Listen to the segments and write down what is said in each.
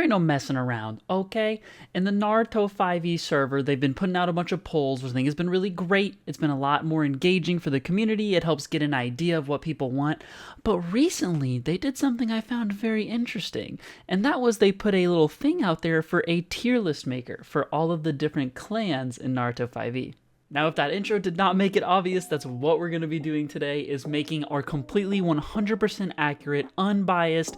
ain't no messing around, okay? In the Naruto 5e server, they've been putting out a bunch of polls, which I think has been really great. It's been a lot more engaging for the community. It helps get an idea of what people want. But recently, they did something I found very interesting, and that was they put a little thing out there for a tier list maker for all of the different clans in Naruto 5e. Now, if that intro did not make it obvious, that's what we're going to be doing today, is making our completely 100% accurate, unbiased,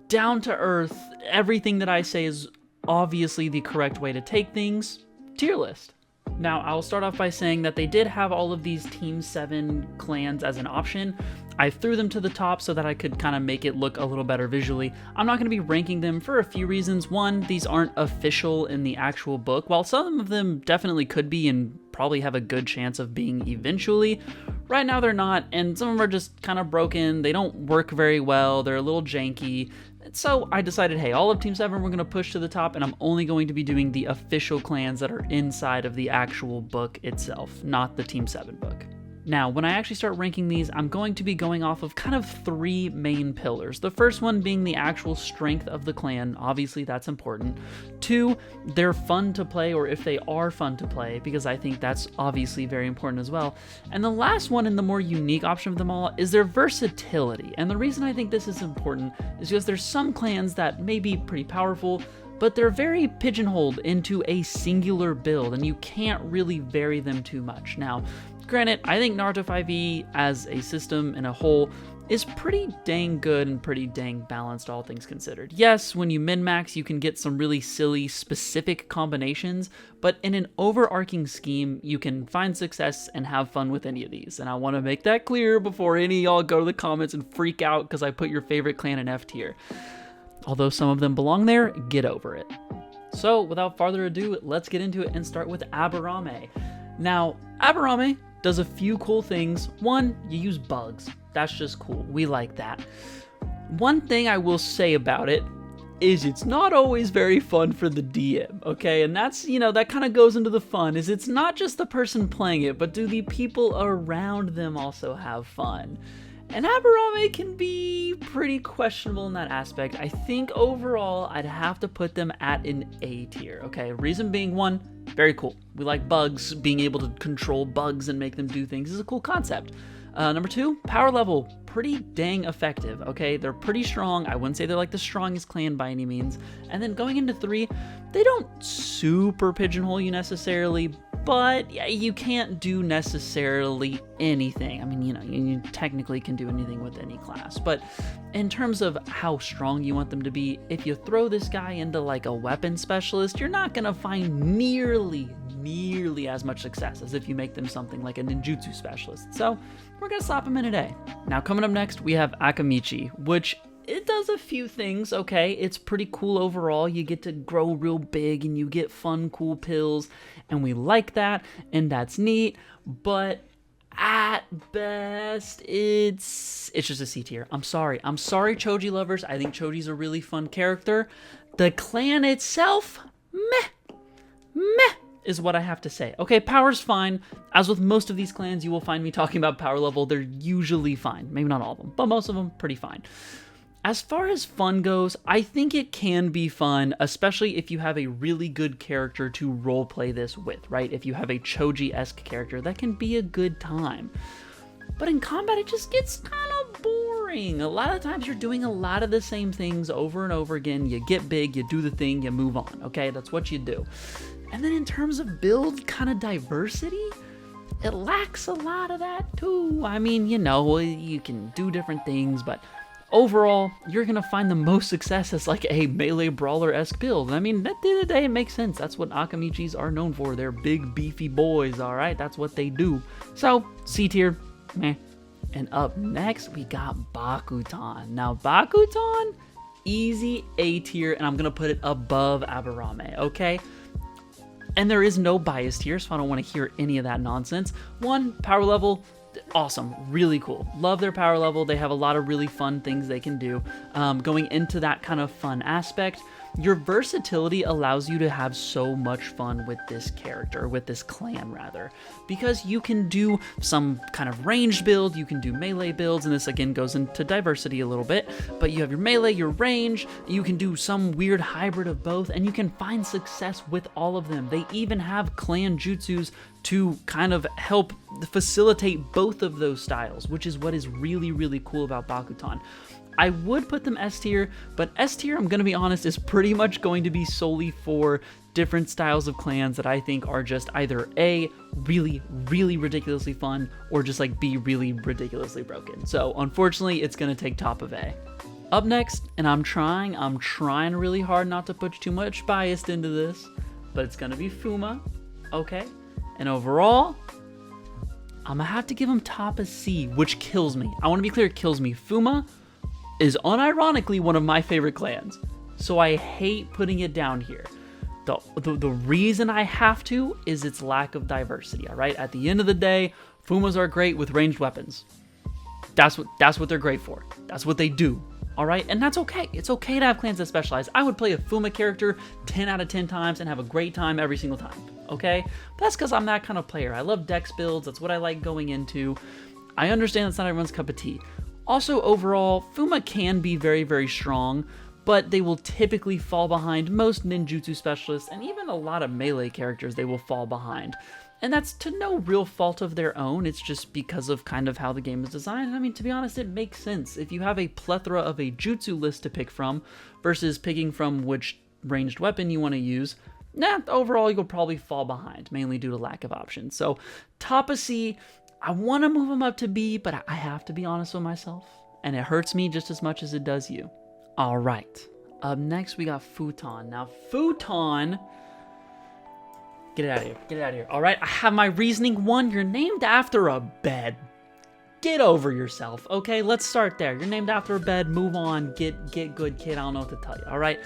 down-to-earth, everything that I say is obviously the correct way to take things, tier list. Now, I'll start off by saying that they did have all of these Team 7 clans as an option. I threw them to the top so that I could kind of make it look a little better visually. I'm not going to be ranking them for a few reasons. One, these aren't official in the actual book, while some of them definitely could be and probably have a good chance of being eventually. Right now they're not, and some of them are just kind of broken. They don't work very well. They're a little janky. So I decided, hey, all of Team 7 we're going to push to the top, and I'm only going to be doing the official clans that are inside of the actual book itself, not the Team 7 book. Now, when I actually start ranking these, I'm going to be going off of kind of 3 main pillars. The first one being the actual strength of the clan. Obviously, that's important. 2, they're fun to play, or if they are fun to play, because I think that's obviously very important as well. And the last one, and the more unique option of them all, is their versatility. And the reason I think this is important is because there's some clans that may be pretty powerful, but they're very pigeonholed into a singular build, and you can't really vary them too much. Now, granted, I think Naruto 5e as a system in a whole is pretty dang good and pretty dang balanced, all things considered. Yes, when you min-max, you can get some really silly, specific combinations, but in an overarching scheme, you can find success and have fun with any of these. And I want to make that clear before any of y'all go to the comments and freak out because I put your favorite clan in F tier. Although some of them belong there, get over it. So, without further ado, let's get into it and start with Aburame. Now, Aburame does a few cool things. One, you use bugs. That's just cool. We like that. One thing I will say about it is it's not always very fun for the DM, okay? And that's, that kind of goes into the fun, is it's not just the person playing it, but do the people around them also have fun? And Aburame can be pretty questionable in that aspect. I think overall, I'd have to put them at an A tier, okay? Reason being, one, very cool. We like bugs. Being able to control bugs and make them do things is a cool concept. Number 2, power level, pretty dang effective, okay? They're pretty strong. I wouldn't say they're like the strongest clan by any means. And then going into 3, they don't super pigeonhole you necessarily, but yeah, you can't do necessarily anything. I mean, you technically can do anything with any class, but in terms of how strong you want them to be, if you throw this guy into like a weapon specialist, you're not gonna find nearly as much success as if you make them something like a ninjutsu specialist. So we're gonna slap him in an A. Now coming up next, we have Akamichi, which it does a few things, okay? It's pretty cool overall. You get to grow real big and you get fun, cool pills, and we like that, and that's neat, but at best, it's just a C tier. I'm sorry, Choji lovers. I think Choji's a really fun character. The clan itself, meh, is what I have to say. Okay, power's fine. As with most of these clans, you will find me talking about power level. They're usually fine. Maybe not all of them, but most of them pretty fine. As far as fun goes, I think it can be fun, especially if you have a really good character to roleplay this with, right? If you have a Choji-esque character, that can be a good time. But in combat, it just gets kind of boring. A lot of times you're doing a lot of the same things over and over again. You get big, you do the thing, you move on, okay? That's what you do. And then in terms of build kind of diversity, it lacks a lot of that too. I mean, you can do different things, but overall, you're going to find the most success as like a melee brawler-esque build. I mean, at the end of the day, it makes sense. That's what Akamichis are known for. They're big, beefy boys, all right? That's what they do. So, C tier, meh. And up next, we got Bakuon. Now, Bakuon, easy A tier, and I'm going to put it above Aburame, okay? And there is no bias here, so I don't want to hear any of that nonsense. 1, power level, awesome, really cool. Love their power level. They have a lot of really fun things they can do. Going into that kind of fun aspect, your versatility allows you to have so much fun with this character, with this clan rather, because you can do some kind of ranged build, you can do melee builds, and this again goes into diversity a little bit, but you have your melee, your range, you can do some weird hybrid of both, and you can find success with all of them. They even have clan jutsus to kind of help facilitate both of those styles, which is what is really, really cool about Bakuton. I would put them S tier, but S tier, I'm going to be honest, is pretty much going to be solely for different styles of clans that I think are just either A, really, really ridiculously fun, or just like B, really ridiculously broken. So unfortunately, it's going to take top of A. Up next, and I'm trying really hard not to put too much bias into this, but it's going to be Fuma, okay? And overall, I'm going to have to give him top of C, which kills me. I want to be clear, it kills me. Fuma is unironically one of my favorite clans, so I hate putting it down here. The reason I have to is its lack of diversity, all right? At the end of the day, Fumas are great with ranged weapons. That's what they're great for. That's what they do, all right? And that's okay. It's okay to have clans that specialize. I would play a Fuma character 10 out of 10 times and have a great time every single time, okay? But that's because I'm that kind of player. I love dex builds. That's what I like going into. I understand that's not everyone's cup of tea. Also, overall, Fuma can be very, very strong, but they will typically fall behind most ninjutsu specialists, and even a lot of melee characters they will fall behind. And that's to no real fault of their own, it's just because of kind of how the game is designed. I mean, to be honest, it makes sense. If you have a plethora of a jutsu list to pick from, versus picking from which ranged weapon you want to use, overall you'll probably fall behind, mainly due to lack of options. So, top of C, I want to move him up to B, but I have to be honest with myself, and it hurts me just as much as it does you. All right, up next we got Futon. Now, Futon, get it out of here, get it out of here. All right, I have my reasoning. One, you're named after a bed. Get over yourself, okay? Let's start there. You're named after a bed, move on, get good, kid. I don't know what to tell you, all right?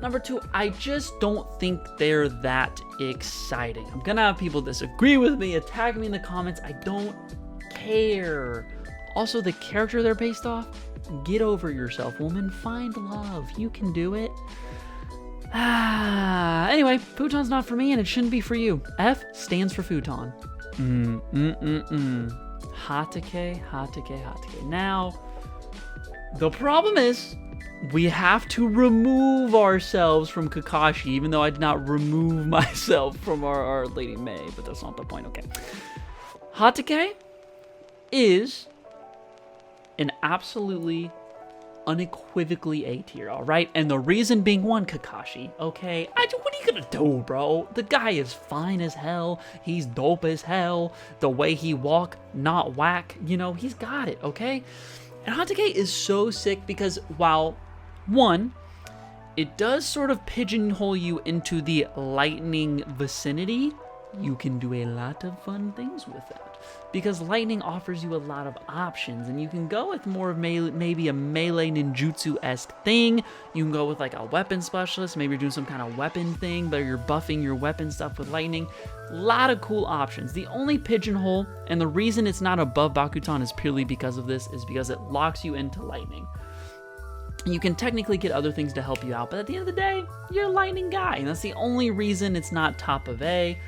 Number two, I just don't think they're that exciting. I'm gonna have people disagree with me, attack me in the comments. I don't care. Also, the character they're based off, get over yourself, woman. Find love. You can do it. Anyway, Futon's not for me, and it shouldn't be for you. F stands for Futon. Hatake. Now, the problem is, we have to remove ourselves from Kakashi, even though I did not remove myself from our Lady May, but that's not the point, okay. Hatake is an absolutely unequivocally A tier, all right? And the reason being, one, Kakashi, okay? What are you gonna do, bro? The guy is fine as hell. He's dope as hell. The way he walk, not whack. You know, he's got it, okay? And Hatake is so sick because while, one, it does sort of pigeonhole you into the lightning vicinity, you can do a lot of fun things with that. Because lightning offers you a lot of options, and you can go with more of maybe a melee ninjutsu-esque thing. You can go with like a weapon specialist, maybe you're doing some kind of weapon thing, but you're buffing your weapon stuff with lightning. A lot of cool options. The only pigeonhole, and the reason it's not above Bakuton is purely because of this, is because it locks you into lightning. You can technically get other things to help you out, but at the end of the day, you're a lightning guy, and that's the only reason it's not top of A.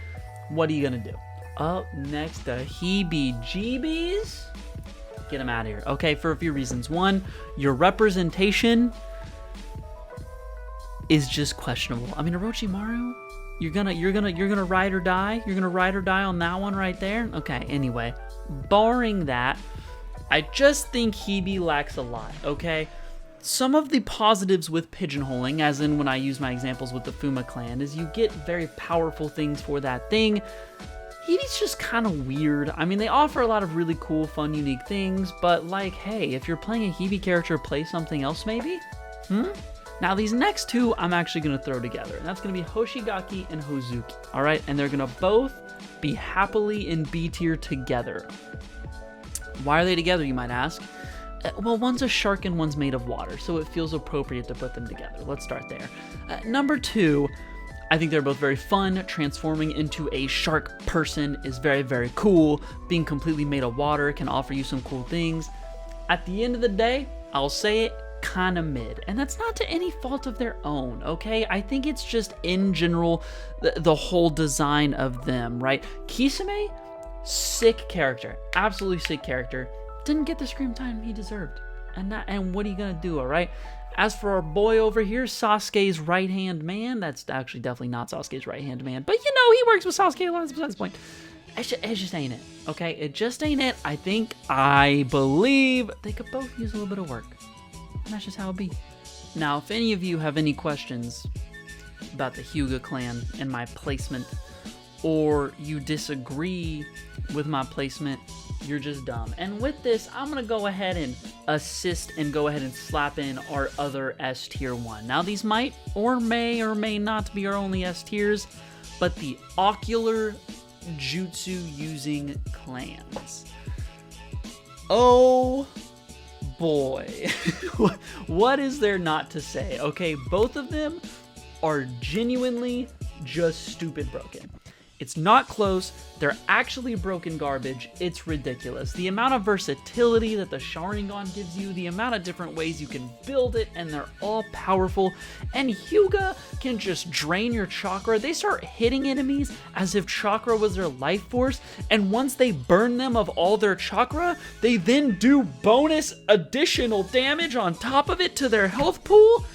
What are you gonna do? Up next, the heebie-jeebies. Get them out of here. Okay, for a few reasons. One, your representation is just questionable. I mean, Orochimaru, you're gonna ride or die. You're gonna ride or die on that one right there. Okay. Anyway, barring that, I just think Heebie lacks a lot. Okay. Some of the positives with pigeonholing, as in when I use my examples with the Fuma clan, is you get very powerful things for that thing. Heebie's just kind of weird. I mean, they offer a lot of really cool, fun, unique things, but like, hey, if you're playing a Heebie character, play something else maybe? Now, these next two I'm actually going to throw together, and that's going to be Hoshigaki and Hozuki, all right? And they're going to both be happily in B tier together. Why are they together, you might ask? Well, one's a shark and one's made of water, so it feels appropriate to put them together. Let's start there. Number two, I think they're both very fun. Transforming into a shark person is very, very cool. Being completely made of water can offer you some cool things. At the end of the day, I'll say it, kind of mid. And that's not to any fault of their own, okay? I think it's just in general, the whole design of them, right? Kisame, sick character. Absolutely sick character. Didn't get the screen time he deserved. And what are you going to do, all right? As for our boy over here, Sasuke's right-hand man, that's actually definitely not Sasuke's right-hand man, but you know, he works with Sasuke a lot, besides the point. It just ain't it, okay? It just ain't it. I believe they could both use a little bit of work. And that's just how it be. Now, if any of you have any questions about the Hyuga clan and my placement, or you disagree with my placement, you're just dumb. And with this, I'm going to go ahead and assist and go ahead and slap in our other S tier one. Now, these might or may not be our only S tiers, but the ocular jutsu using clans. Oh boy. What is there not to say? Okay, both of them are genuinely just stupid broken. It's not close. They're actually broken garbage. It's ridiculous. The amount of versatility that the Sharingan gives you, the amount of different ways you can build it, and they're all powerful. And Hyuga can just drain your chakra. They start hitting enemies as if chakra was their life force, and once they burn them of all their chakra, they then do bonus additional damage on top of it to their health pool.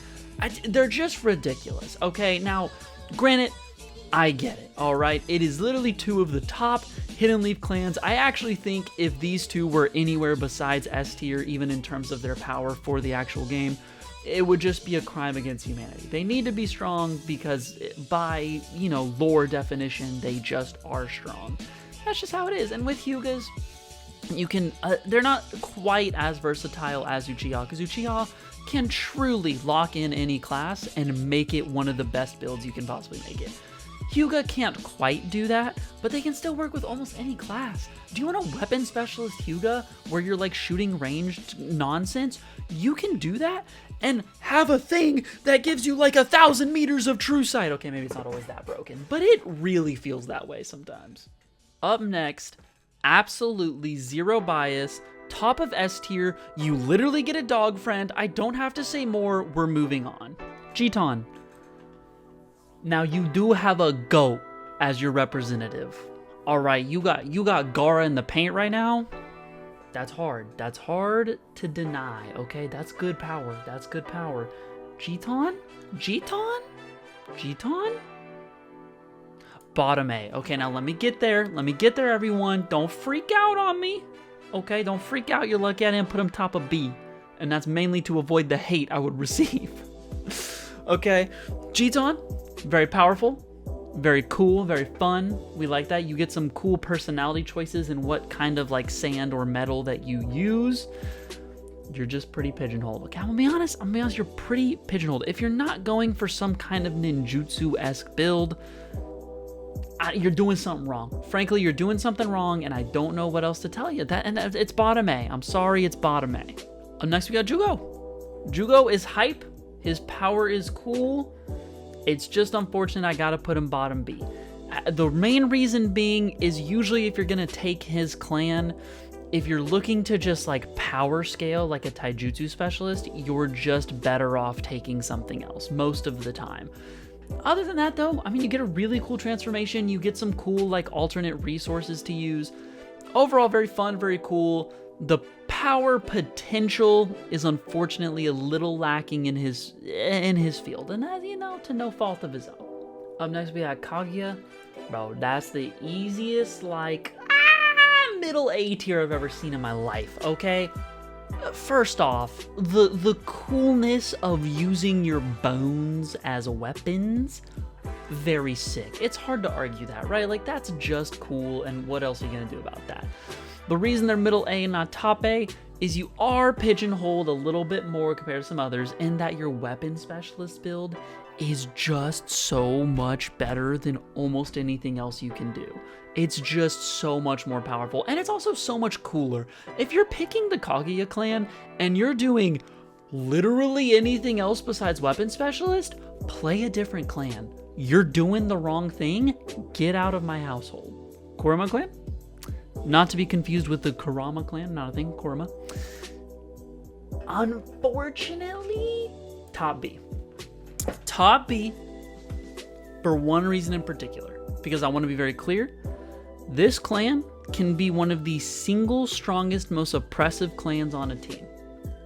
They're just ridiculous, okay? Now, granted, I get it, alright? It is literally two of the top Hidden Leaf clans. I actually think if these two were anywhere besides S tier, even in terms of their power for the actual game, it would just be a crime against humanity. They need to be strong because by, you know, lore definition, they just are strong. That's just how it is. And with Hyugas, you can, they're not quite as versatile as Uchiha, because Uchiha can truly lock in any class and make it one of the best builds you can possibly make it. Hyuga can't quite do that, but they can still work with almost any class. Do you want a weapon specialist Hyuga where you're like shooting ranged nonsense? You can do that and have a thing that gives you like 1,000 meters of true sight. Okay, maybe it's not always that broken, but it really feels that way sometimes. Up next, absolutely zero bias, top of S tier, you literally get a dog friend. I don't have to say more, we're moving on. Jiton. Now, you do have a goat as your representative. All right, you got Gaara in the paint right now. That's hard. That's hard to deny, okay? That's good power. That's good power. Jiton? Bottom A. Okay, now let me get there. Let me get there, everyone. Don't freak out on me. Okay, don't freak out. You're lucky I didn't put him top of B. And that's mainly to avoid the hate I would receive. Okay, Jiton. Very powerful, very cool, very fun. We like that. You get some cool personality choices in what kind of like sand or metal that you use. You're just pretty pigeonholed. Okay, I'm gonna be honest, you're pretty pigeonholed. If you're not going for some kind of ninjutsu-esque build, you're doing something wrong. Frankly, you're doing something wrong, and I don't know what else to tell you. It's bottom A. I'm sorry, it's bottom A. Up next, we got Jugo. Jugo is hype. His power is cool. It's just unfortunate I gotta put him bottom B. The main reason being is usually if you're gonna take his clan, if you're looking to just like power scale like a taijutsu specialist, you're just better off taking something else most of the time. Other than that though, I mean, you get a really cool transformation, you get some cool like alternate resources to use. Overall, very fun, very cool. The power potential is unfortunately a little lacking in his field, and that, you know, to no fault of his own. Up next, we got Kaguya. Bro, that's the easiest, like, middle A tier I've ever seen in my life, okay? First off, the coolness of using your bones as weapons, very sick. It's hard to argue that, right? Like, that's just cool, and what else are you gonna do about that? The reason they're middle A and not top A is you are pigeonholed a little bit more compared to some others in that your weapon specialist build is just so much better than almost anything else you can do. It's just so much more powerful, and it's also so much cooler. If you're picking the Kaguya clan and you're doing literally anything else besides weapon specialist, play a different clan. You're doing the wrong thing, get out of my household. Kurama clan? Not to be confused with the Kurama clan, not a thing, Kurama. Unfortunately, top B. Top B for one reason in particular, because I want to be very clear. This clan can be one of the single strongest, most oppressive clans on a team.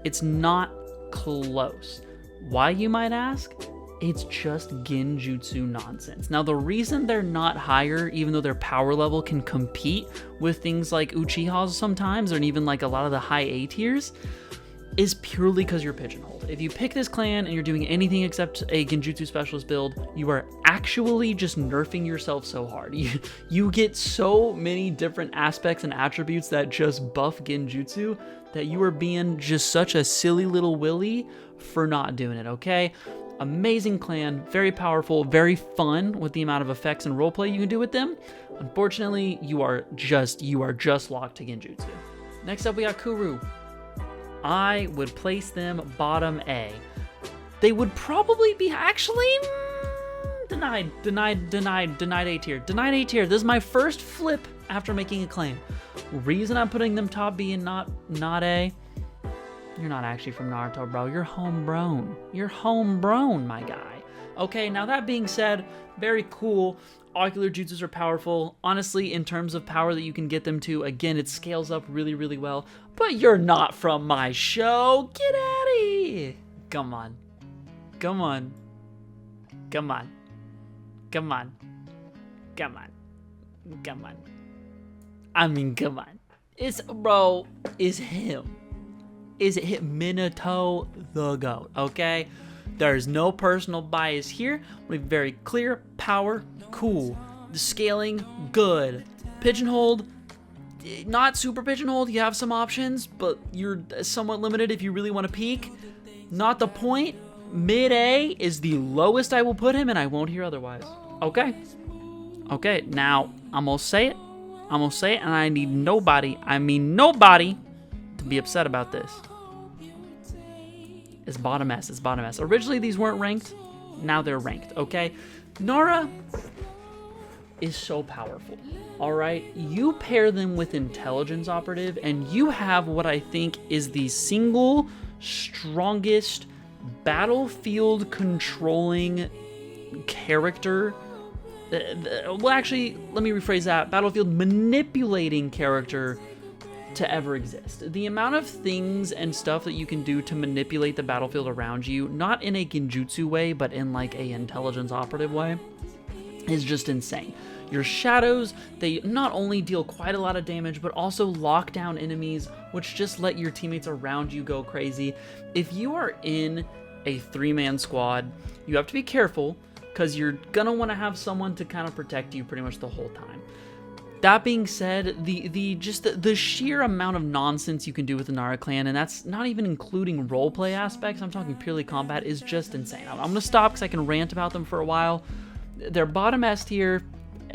It's not close. Why, you might ask? It's just genjutsu nonsense. Now, the reason they're not higher, even though their power level can compete with things like Uchihas sometimes, or even like a lot of the high A tiers, is purely because you're pigeonholed. If you pick this clan and you're doing anything except a genjutsu specialist build, you are actually just nerfing yourself so hard. You get so many different aspects and attributes that just buff genjutsu that you are being just such a silly little willy for not doing it, okay? Amazing clan, very powerful, very fun with the amount of effects and roleplay you can do with them. Unfortunately, you are just locked to genjutsu. Next up, we got Kuru. I would place them bottom A. They would probably be actually denied A tier. Denied A tier. This is my first flip after making a claim. Reason I'm putting them top B and not A. You're not actually from Naruto, bro. You're homegrown. You're homegrown, my guy. Okay, now that being said, very cool. Ocular jutsus are powerful. Honestly, in terms of power that you can get them to, again, it scales up really, really well. But you're not from my show. Get out of here. Come on. Come on. Come on. Come on. Come on. Come on. I mean, come on. It's him. Is it hit Minato the GOAT, okay? There's no personal bias here. We're very clear. Power, cool. The scaling, good. Pigeonholed, not super pigeonholed. You have some options, but you're somewhat limited if you really want to peak. Not the point. Mid-A is the lowest I will put him, and I won't hear otherwise. Okay. Okay, now, I'm going to say it. And I need nobody, to be upset about this. It's bottom S. Originally, these weren't ranked. Now they're ranked, okay? Nara is so powerful, all right? You pair them with Intelligence Operative, and you have what I think is the single strongest battlefield controlling character. Well, actually, let me rephrase that. Battlefield manipulating character to ever exist. The amount of things and stuff that you can do to manipulate the battlefield around you, not in a genjutsu way, but in like a intelligence operative way, is just insane. Your shadows, they not only deal quite a lot of damage, but also lock down enemies, which just let your teammates around you go crazy. If you are in a 3-man squad, you have to be careful, because you're gonna want to have someone to kind of protect you pretty much the whole time. That being said, the sheer amount of nonsense you can do with the Nara clan, and that's not even including roleplay aspects, I'm talking purely combat, is just insane. I'm gonna stop because I can rant about them for a while. They're bottom S tier.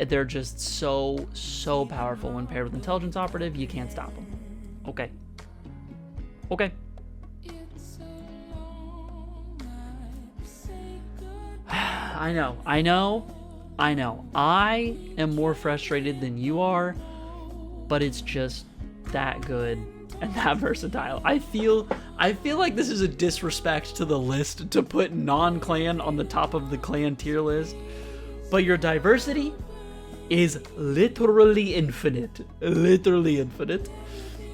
They're just so powerful when paired with Intelligence Operative. You can't stop them. Okay. I know. I am more frustrated than you are, but it's just that good and that versatile. I feel like this is a disrespect to the list to put non-clan on the top of the clan tier list, but your diversity is literally infinite. Literally infinite.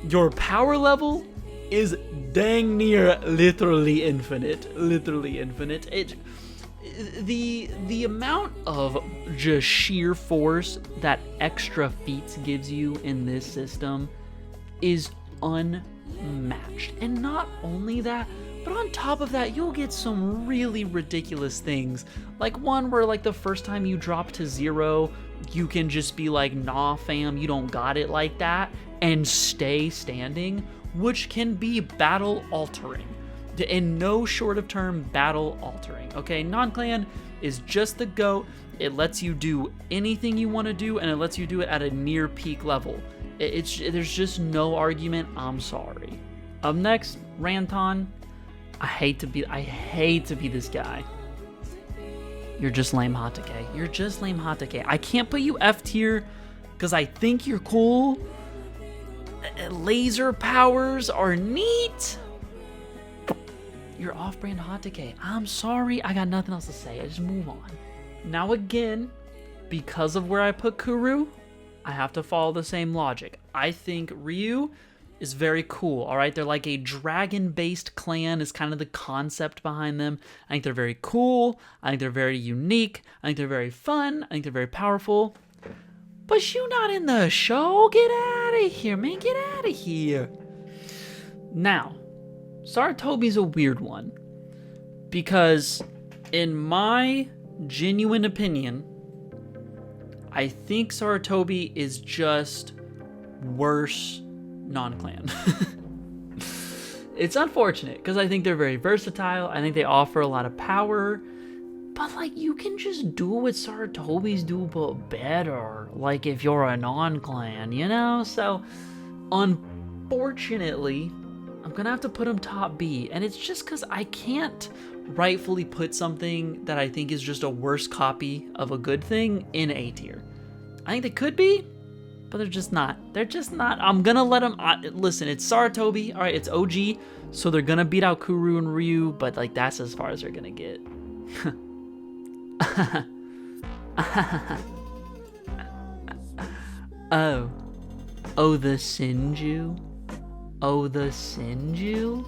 Your power level is dang near literally infinite. Literally infinite. The amount of just sheer force that extra feats gives you in this system is unmatched. And not only that, but on top of that, you'll get some really ridiculous things. Like one where like the first time you drop to 0, you can just be like, nah fam, you don't got it like that, and stay standing, which can be battle altering. In no short of term, battle altering. Okay, non-clan is just the GOAT. It lets you do anything you want to do, and it lets you do it at a near peak level. There's just no argument. I'm sorry. Up next, Ranton. I hate to be this guy. You're just lame Hatake. I can't put you F tier because I think you're cool. Laser powers are neat. you're off-brand Hatake. I'm sorry, I got nothing else to say. I just move on. Now again, because of where I put Kuru, I have to follow the same logic. I think Ryu is very cool, all right? They're like a dragon-based clan is kind of the concept behind them. I think they're very cool. I think they're very unique. I think they're very fun. I think they're very powerful. But you not in the show? Get out of here, man. Get out of here. Now, Sarutobi's a weird one. Because in my genuine opinion, I think Sarutobi is just worse non-clan. It's unfortunate because I think they're very versatile. I think they offer a lot of power. But, like, you can just do what Sarutobi's do, but better. Like, if you're a non-clan, you know? So, unfortunately, I'm gonna have to put him top B. And it's just because I can't rightfully put something that I think is just a worse copy of a good thing in A tier. I think they could be, but they're just not. They're just not. I'm gonna let them. Listen, it's Sarutobi. All right, it's OG, so they're gonna beat out Kuru and Ryu, but like that's as far as they're gonna get. Oh, the Senju. Oh, the Senju.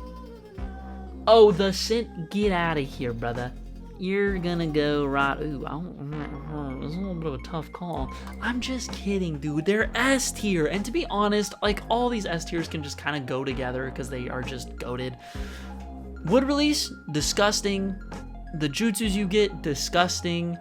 Oh, the get out of here, brother. You're gonna go right. Ooh, it's a little bit of a tough call. I'm just kidding, dude. They're S tier, and to be honest, like all these S tiers can just kind of go together because they are just goated. Wood release, disgusting. The jutsus you get, disgusting.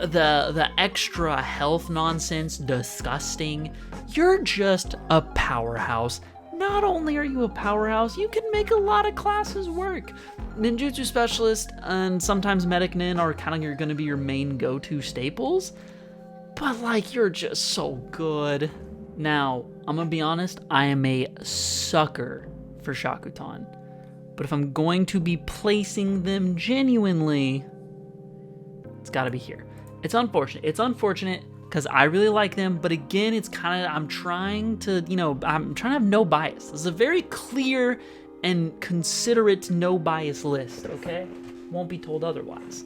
The extra health nonsense, disgusting. You're just a powerhouse. Not only are you a powerhouse, you can make a lot of classes work. Ninjutsu Specialist and sometimes Medic Nin are kind of going to be your main go-to staples. But, like, you're just so good. Now, I'm going to be honest, I am a sucker for Shakuton. But if I'm going to be placing them genuinely, it's got to be here. It's unfortunate. It's unfortunate because I really like them, but again, it's kind of, I'm trying to have no bias. This is a very clear and considerate no bias list, okay? Won't be told otherwise.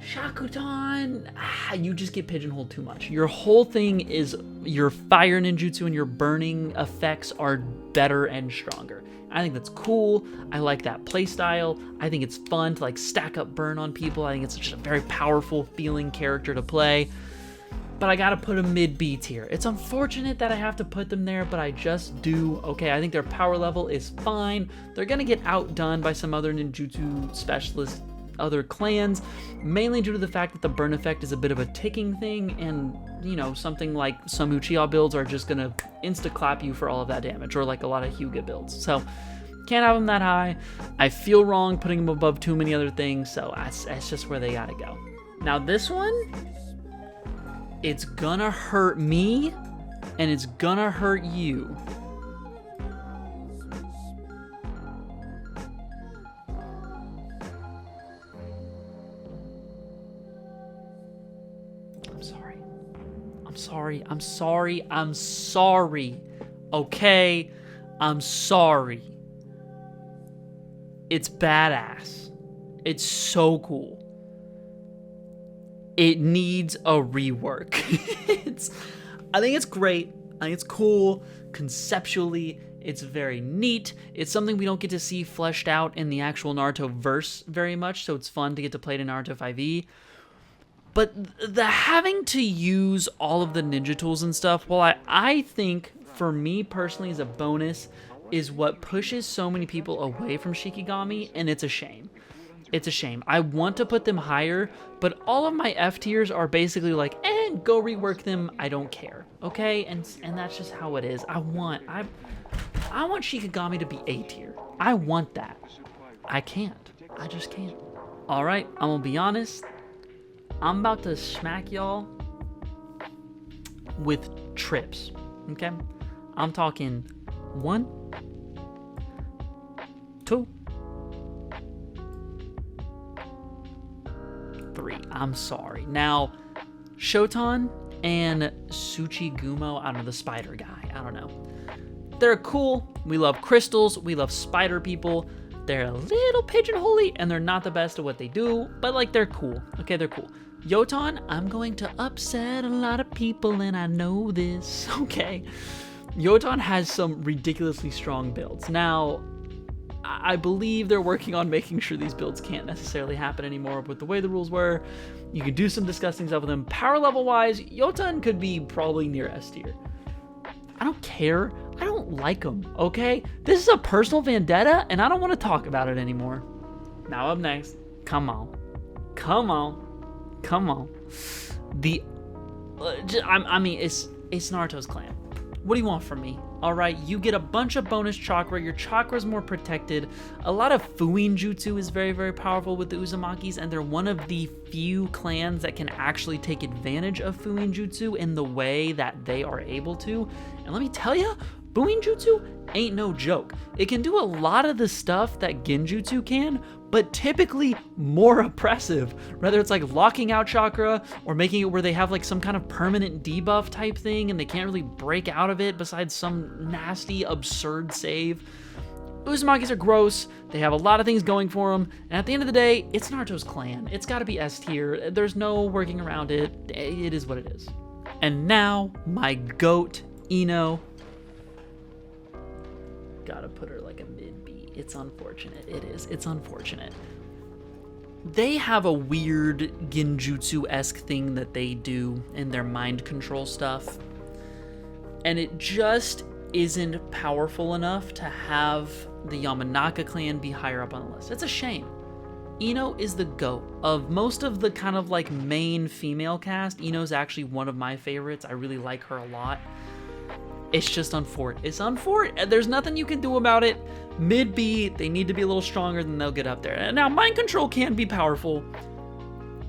Shakuton, you just get pigeonholed too much. Your whole thing is your fire ninjutsu and your burning effects are better and stronger. I think that's cool. I like that playstyle. I think it's fun to like stack up burn on people. I think it's just a very powerful feeling character to play. But I gotta put them mid B tier. It's unfortunate that I have to put them there, but I just do. Okay, I think their power level is fine. They're gonna get outdone by some other ninjutsu specialists, other clans, mainly due to the fact that the burn effect is a bit of a ticking thing, and something like some Uchiha builds are just gonna insta-clap you for all of that damage, or like a lot of Hyuga builds. So can't have them that high. I feel wrong putting them above too many other things, so that's just where they gotta go. Now this one, it's gonna hurt me, and it's gonna hurt you. I'm sorry. Okay? I'm sorry. It's badass. It's so cool. It needs a rework. I think it's great. I think it's cool. Conceptually, it's very neat. It's something we don't get to see fleshed out in the actual Naruto verse very much, so it's fun to get to play it in Naruto 5e. But the having to use all of the ninja tools and stuff, well, I think, for me personally as a bonus, is what pushes so many people away from Shikigami, and it's a shame. It's a shame. I want to put them higher, but all of my F tiers are basically like, go rework them, I don't care, okay? And that's just how it is. I want Shikigami to be A tier. I want that. I can't. I just can't. All right, I'm gonna be honest. I'm about to smack y'all with trips, okay? I'm talking 1, 2, 3. I'm sorry. Now, Shoton and Tsuchigumo, I don't know, the spider guy, I don't know. They're cool. We love crystals. We love spider people. They're a little pigeonholey, and they're not the best at what they do, but like they're cool. Okay, they're cool. Yoton, I'm going to upset a lot of people, and I know this. Okay. Yoton has some ridiculously strong builds. Now, I believe they're working on making sure these builds can't necessarily happen anymore with the way the rules were. You could do some disgusting stuff with them. Power level wise, Yoton could be probably near S tier. I don't care. I don't like him, okay? This is a personal vendetta, and I don't want to talk about it anymore. Now up next, come on. I mean, it's Naruto's clan. What do you want from me? All right, you get a bunch of bonus chakra. Your chakra is more protected. A lot of Fuin jutsu is very, very powerful with the Uzumakis, and they're one of the few clans that can actually take advantage of Fuin jutsu in the way that they are able to. And let me tell you, Fuin jutsu ain't no joke. It can do a lot of the stuff that Genjutsu can, but typically more oppressive. Whether it's like locking out chakra or making it where they have like some kind of permanent debuff type thing and they can't really break out of it besides some nasty, absurd save. Uzumakis are gross. They have a lot of things going for them. And at the end of the day, it's Naruto's clan. It's got to be S tier. There's no working around it. It is what it is. And now, my GOAT, Ino. Gotta put her like a mid-B. It's unfortunate. It is. It's unfortunate. They have a weird Genjutsu-esque thing that they do in their mind control stuff. And it just isn't powerful enough to have the Yamanaka clan be higher up on the list. It's a shame. Ino is the GOAT. Of most of the kind of like main female cast, Ino's actually one of my favorites. I really like her a lot. It's just unfortunate. It's unfortunate. There's nothing you can do about it. Mid-B, they need to be a little stronger, then they'll get up there. And now, mind control can be powerful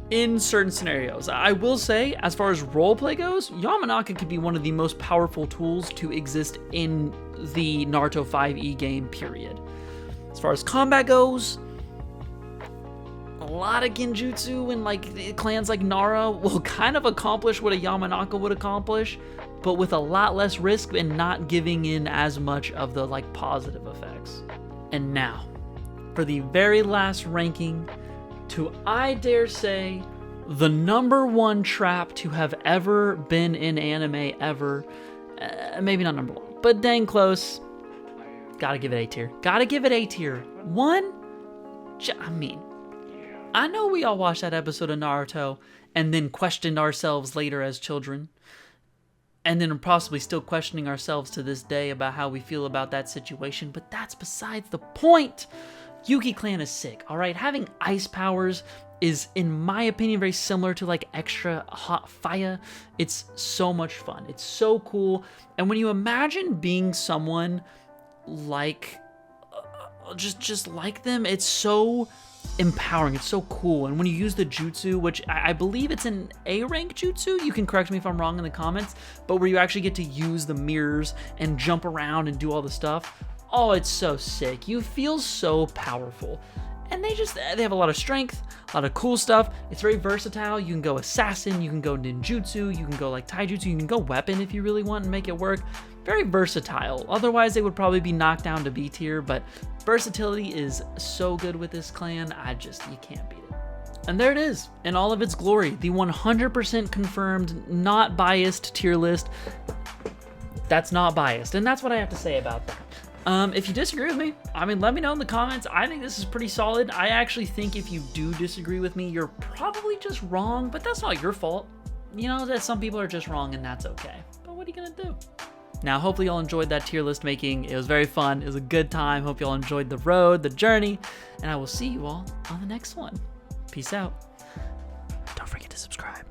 in certain scenarios. I will say, as far as roleplay goes, Yamanaka could be one of the most powerful tools to exist in the Naruto 5e game, period. As far as combat goes, a lot of Genjutsu and like clans like Nara will kind of accomplish what a Yamanaka would accomplish, but with a lot less risk and not giving in as much of the like positive effects. And now, for the very last ranking, to I dare say, the #1 trap to have ever been in anime ever. Maybe not #1, but dang close. Gotta give it A tier. Gotta give it A tier. I know we all watched that episode of Naruto and then questioned ourselves later as children. And then possibly still questioning ourselves to this day about how we feel about that situation, but that's besides the point. Yuki clan is sick, all right? Having ice powers is, in my opinion, very similar to like extra hot fire. It's so much fun. It's so cool. And when you imagine being someone like, just like them, it's so empowering. It's so cool. And when you use the jutsu, which I believe it's an A rank jutsu, you can correct me if I'm wrong in the comments, but where you actually get to use the mirrors and jump around and do all the stuff. Oh, it's so sick. You feel so powerful. And they have a lot of strength, a lot of cool stuff. It's very versatile. You can go assassin, you can go ninjutsu, you can go like taijutsu, you can go weapon if you really want and make it work. Very versatile. Otherwise, they would probably be knocked down to B tier, but versatility is so good with this clan. You can't beat it. And there it is, in all of its glory. The 100% confirmed, not biased tier list. That's not biased, and that's what I have to say about that. If you disagree with me, let me know in the comments. I think this is pretty solid. I actually think if you do disagree with me, you're probably just wrong, but that's not your fault. You know, that some people are just wrong, and that's okay. But what are you gonna do? Now, hopefully y'all enjoyed that tier list making. It was very fun. It was a good time. Hope y'all enjoyed the road, the journey, and I will see you all on the next one. Peace out. Don't forget to subscribe.